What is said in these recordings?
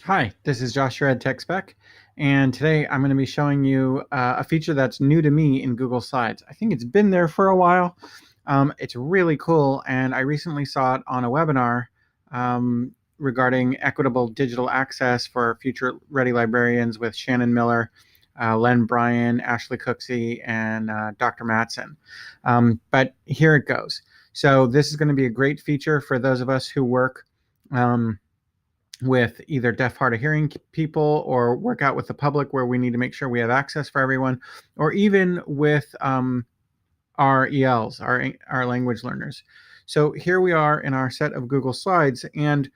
Hi, this is Josh, your EdTech Spec, and today I'm going to be showing you a feature that's new to me in Google Slides. I think it's been there for a while. It's really cool, and I recently saw it on a webinar regarding equitable digital access for future-ready librarians with Shannon Miller, Len Bryan, Ashley Cooksey, and Dr. Mattson. But here it goes. So this is going to be a great feature for those of us who work with either deaf, hard of hearing people, or work out with the public where we need to make sure we have access for everyone, or even with our ELs, our language learners. So here we are in our set of Google Slides, and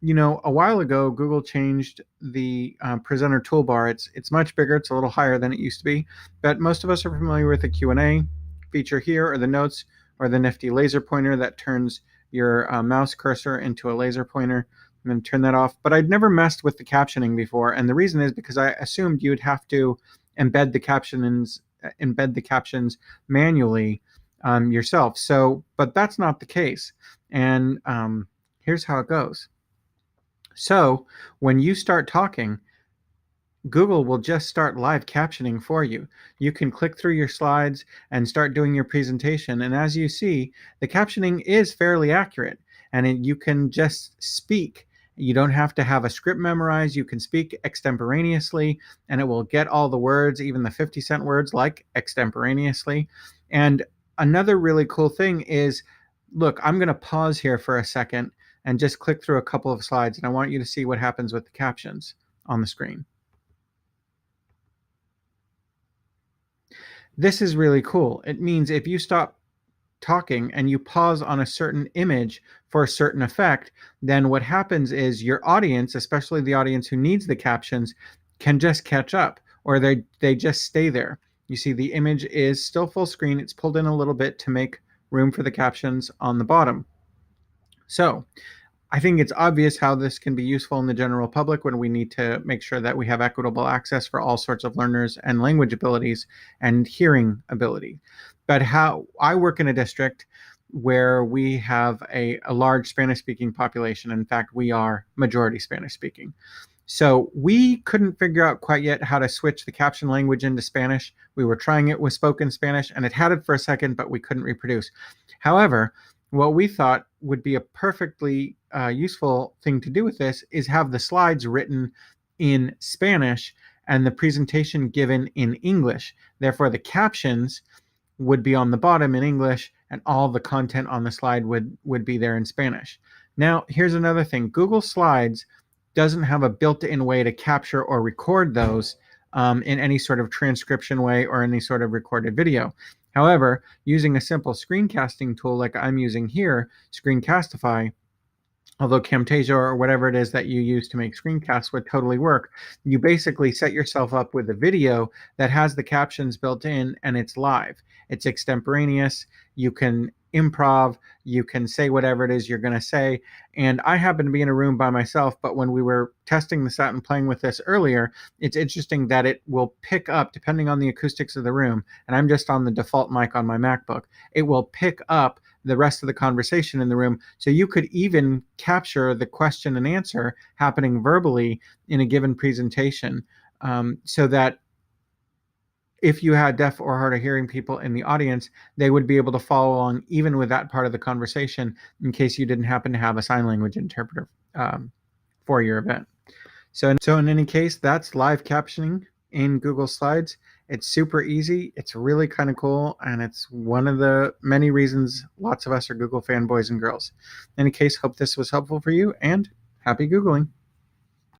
a while ago Google changed the presenter toolbar. It's much bigger, it's a little higher than it used to be, but most of us are familiar with the Q&A feature here, or the notes, or the nifty laser pointer that turns your mouse cursor into a laser pointer. I'm going to turn that off. But I'd never messed with the captioning before, and the reason is because I assumed you'd have to embed the captions manually yourself. But that's not the case. And here's how it goes. So when you start talking, Google will just start live captioning for you. You can click through your slides and start doing your presentation. And as you see, the captioning is fairly accurate, and you can just speak. You don't have to have a script memorized. You can speak extemporaneously, and it will get all the words, even the 50-cent words, like extemporaneously. And another really cool thing is, look, I'm going to pause here for a second and just click through a couple of slides, and I want you to see what happens with the captions on the screen. This is really cool. It means if you stop talking and you pause on a certain image for a certain effect, then what happens is your audience, especially the audience who needs the captions, can just catch up, or they just stay there. You see the image is still full screen. It's pulled in a little bit to make room for the captions on the bottom. So I think it's obvious how this can be useful in the general public when we need to make sure that we have equitable access for all sorts of learners and language abilities and hearing ability. But how I work in a district where we have a large Spanish-speaking population. In fact, we are majority Spanish-speaking. So we couldn't figure out quite yet how to switch the caption language into Spanish. We were trying it with spoken Spanish, and it had it for a second, but we couldn't reproduce. However, what we thought would be a perfectly useful thing to do with this is have the slides written in Spanish and the presentation given in English. Therefore, the captions would be on the bottom in English, and all the content on the slide would be there in Spanish. Now, here's another thing. Google Slides doesn't have a built-in way to capture or record those in any sort of transcription way or any sort of recorded video. However, using a simple screencasting tool like I'm using here, Screencastify, although Camtasia or whatever it is that you use to make screencasts would totally work, you basically set yourself up with a video that has the captions built in, and it's live. It's extemporaneous. You can improv. You can say whatever it is you're going to say. And I happen to be in a room by myself, but when we were testing this out and playing with this earlier, it's interesting that it will pick up, depending on the acoustics of the room, and I'm just on the default mic on my MacBook, it will pick up the rest of the conversation in the room. So you could even capture the question and answer happening verbally in a given presentation, so that if you had deaf or hard of hearing people in the audience, they would be able to follow along even with that part of the conversation in case you didn't happen to have a sign language interpreter for your event. So in any case, that's live captioning in Google Slides. It's super easy. It's really kind of cool, and it's one of the many reasons lots of us are Google fanboys and girls. In any case, hope this was helpful for you, and happy Googling.